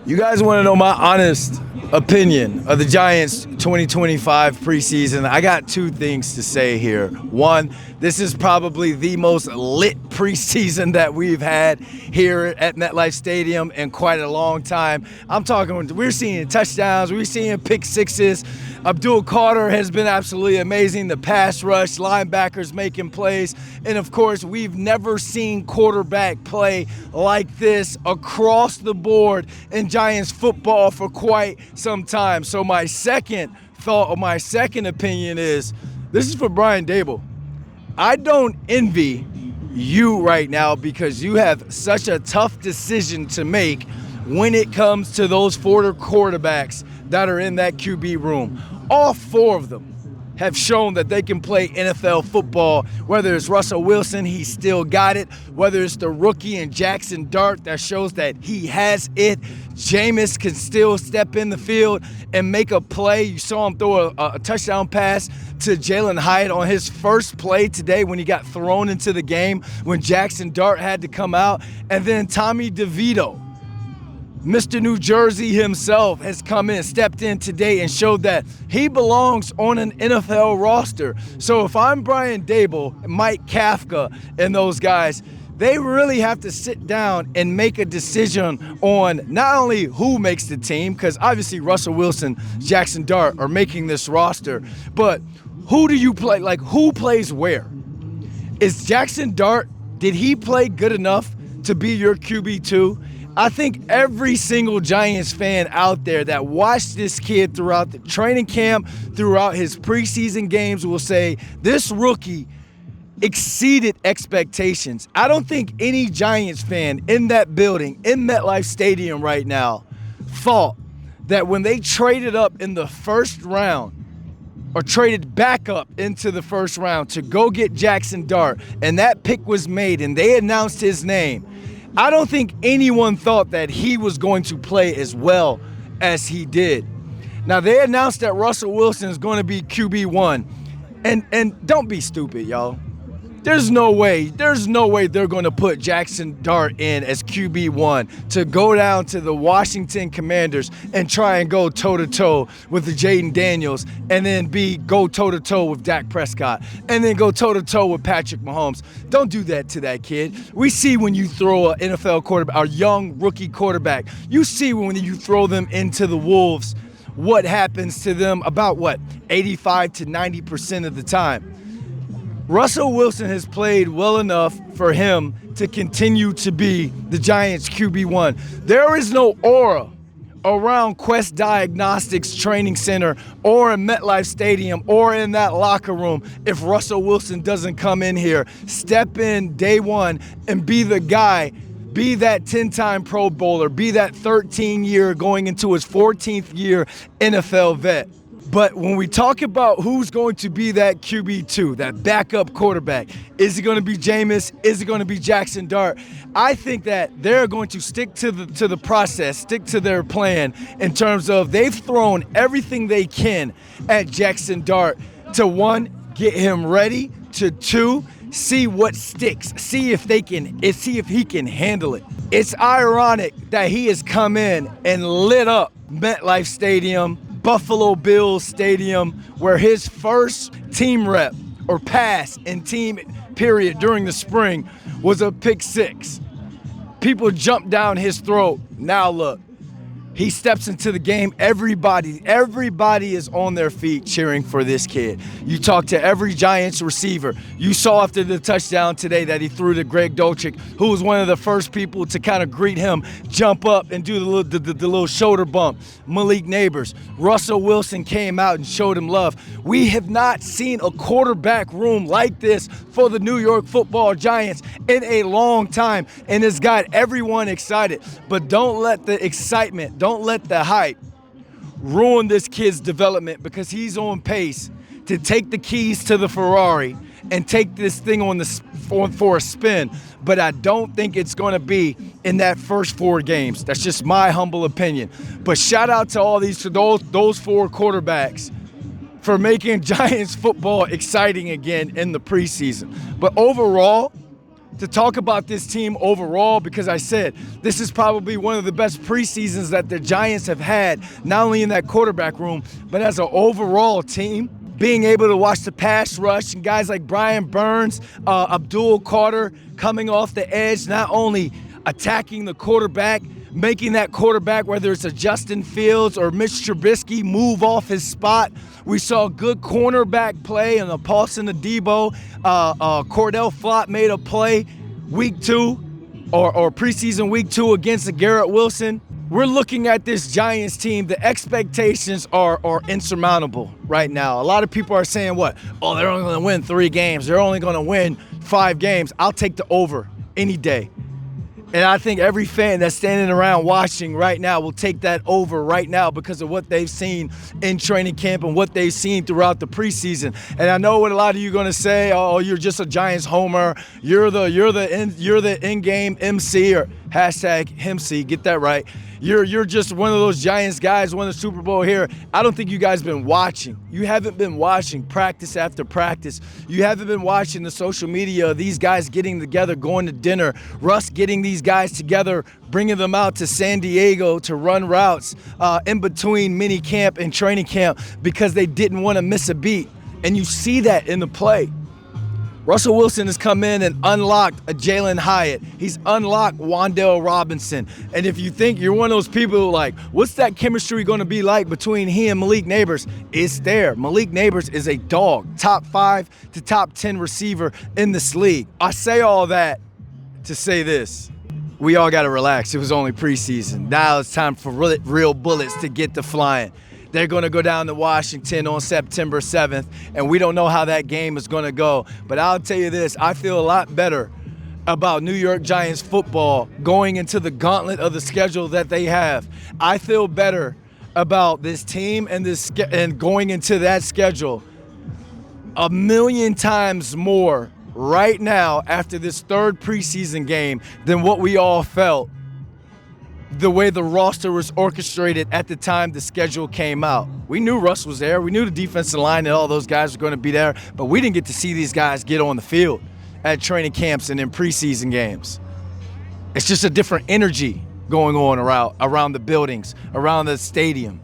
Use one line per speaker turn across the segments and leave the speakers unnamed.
You guys want to know my honest opinion of the Giants 2025 preseason? I got two things to say here. One, this is probably the most lit preseason that we've had here at MetLife Stadium in quite a long time. I'm talking, we're seeing touchdowns, we're seeing pick sixes. Abdul Carter has been absolutely amazing. The pass rush, linebackers making plays. And of course, we've never seen quarterback play like this across the board in Giants football for quite some time. So my second thought, or my second opinion is, this is for Brian Daboll. I don't envy you right now because you have such a tough decision to make when it comes to those four quarterbacks that are in that QB room. All four of them have shown that they can play NFL football. Whether it's Russell Wilson, he's still got it. Whether it's the rookie and Jaxson Dart, that shows that he has it. Jameis can still step in the field and make a play. You saw him throw a touchdown pass to Jalen Hyatt on his first play today when he got thrown into the game, when Jaxson Dart had to come out. And then Tommy DeVito, Mr. New Jersey himself, has come in, stepped in today and showed that he belongs on an NFL roster. So if I'm Brian Daboll, Mike Kafka, and those guys, they really have to sit down and make a decision on not only who makes the team, because obviously Russell Wilson, Jaxson Dart are making this roster, but who do you play? Like, who plays where? Is Jaxson Dart, did he play good enough to be your QB2? I think every single Giants fan out there that watched this kid throughout the training camp, throughout his preseason games, will say this rookie exceeded expectations. I don't think any Giants fan in that building, in MetLife Stadium right now, thought that when they traded up in the first round, or traded back up into the first round to go get Jaxson Dart, and that pick was made and they announced his name, I don't think anyone thought that he was going to play as well as he did. Now, they announced that Russell Wilson is going to be QB1. And don't be stupid, y'all. There's no way they're going to put Jaxson Dart in as QB1 to go down to the Washington Commanders and try and go toe-to-toe with the Jaden Daniels, and then go toe-to-toe with Dak Prescott, and then go toe-to-toe with Patrick Mahomes. Don't do that to that kid. We see when you throw an NFL quarterback, a young rookie quarterback, you see when you throw them into the Wolves, what happens to them about 85 to 90% of the time. Russell Wilson has played well enough for him to continue to be the Giants' QB1. There is no aura around Quest Diagnostics Training Center or in MetLife Stadium or in that locker room if Russell Wilson doesn't come in here, step in day one, and be the guy, be that 10-time Pro Bowler, be that 13-year going into his 14th year NFL vet. But when we talk about who's going to be that QB2, that backup quarterback, is it going to be Jameis? Is it going to be Jaxson Dart? I think that they're going to stick to the process, stick to their plan in terms of they've thrown everything they can at Jaxson Dart to, one, get him ready, to two, see what sticks, see if he can handle it. It's ironic that he has come in and lit up MetLife Stadium, Buffalo Bills Stadium, where his first team rep or pass in team period during the spring was a pick six. People jumped down his throat. Now look, he steps into the game. Everybody is on their feet cheering for this kid. You talk to every Giants receiver. You saw after the touchdown today that he threw to Greg Dolchik, who was one of the first people to kind of greet him, jump up and do the little shoulder bump. Malik Neighbors. Russell Wilson came out and showed him love. We have not seen a quarterback room like this for the New York Football Giants in a long time, and it's got everyone excited. But don't let the excitement, don't let the hype ruin this kid's development, because he's on pace to take the keys to the Ferrari and take this thing for a spin. But I don't think it's going to be in that first 4 games. That's just my humble opinion. But shout out to all those 4 quarterbacks for making Giants football exciting again in the preseason. But overall, to talk about this team overall because I said this is probably one of the best preseasons that the Giants have had, not only in that quarterback room, but as an overall team. Being able to watch the pass rush and guys like Brian Burns, Abdul Carter coming off the edge, not only attacking the quarterback, making that quarterback, whether it's a Justin Fields or Mitch Trubisky, move off his spot. We saw good cornerback play and a Paulson Adebo. Cordell Flott made a play week 2 or preseason week 2 against the Garrett Wilson. We're looking at this Giants team. The expectations are insurmountable right now. A lot of people are saying what? Oh, they're only going to win 3 games. They're only going to win 5 games. I'll take the over any day. And I think every fan that's standing around watching right now will take that over right now because of what they've seen in training camp and what they've seen throughout the preseason. And I know what a lot of you are going to say, oh, you're just a Giants homer. You're the in-game MC or hashtag MC, get that right. You're just one of those Giants guys, won the Super Bowl here. I don't think you guys have been watching. You haven't been watching practice after practice. You haven't been watching the social media of these guys getting together, going to dinner, Russ getting these guys together, bringing them out to San Diego to run routes in between mini camp and training camp because they didn't want to miss a beat. And you see that in the play. Russell Wilson has come in and unlocked a Jalen Hyatt. He's unlocked Wan'Dale Robinson. And if you think you're one of those people who like, what's that chemistry going to be like between he and Malik Neighbors? It's there. Malik Neighbors is a dog, top 5 to top 10 receiver in this league. I say all that to say this. We all got to relax. It was only preseason. Now it's time for real bullets to get to flying. They're going to go down to Washington on September 7th, and we don't know how that game is going to go. But I'll tell you this, I feel a lot better about New York Giants football going into the gauntlet of the schedule that they have. I feel better about this team and going into that schedule a million times more right now after this 3rd preseason game than what we all felt the way the roster was orchestrated at the time the schedule came out. We knew Russ was there. We knew the defensive line and all those guys were going to be there, but we didn't get to see these guys get on the field at training camps and in preseason games. It's just a different energy going on around the buildings, around the stadium.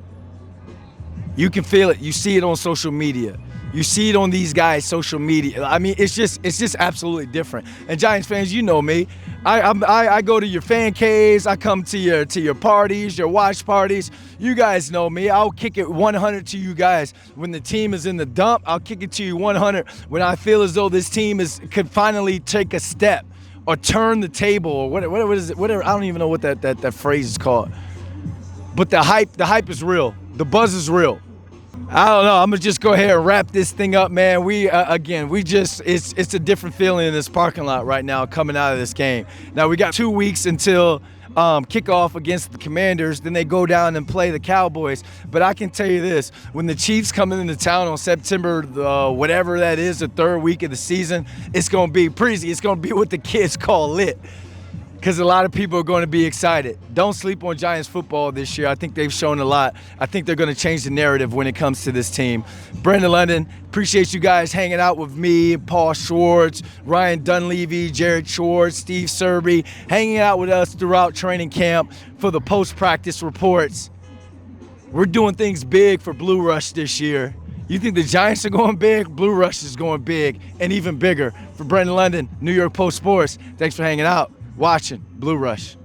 You can feel it. You see it on social media. You see it on these guys' social media. I mean, it's just absolutely different. And Giants fans, you know me. I go to your fan caves. I come to your parties, your watch parties. You guys know me. I'll kick it 100 to you guys when the team is in the dump. I'll kick it to you 100 when I feel as though this team could finally take a step or turn the table or whatever is it? Whatever. I don't even know what that phrase is called. But the hype is real. The buzz is real. I don't know. I'm gonna just go ahead and wrap this thing up, man. It's a different feeling in this parking lot right now coming out of this game. Now we got 2 weeks until kickoff against the Commanders. Then they go down and play the Cowboys. But I can tell you this: when the Chiefs come into town on September, whatever that is, the 3rd week of the season, it's gonna be breezy. It's gonna be what the kids call lit. Because a lot of people are going to be excited. Don't sleep on Giants football this year. I think they've shown a lot. I think they're going to change the narrative when it comes to this team. Brendan London, appreciate you guys hanging out with me, Paul Schwartz, Ryan Dunleavy, Jared Schwartz, Steve Serby, hanging out with us throughout training camp for the post-practice reports. We're doing things big for Blue Rush this year. You think the Giants are going big? Blue Rush is going big and even bigger. For Brendan London, New York Post Sports, thanks for hanging out. Watching Blue Rush.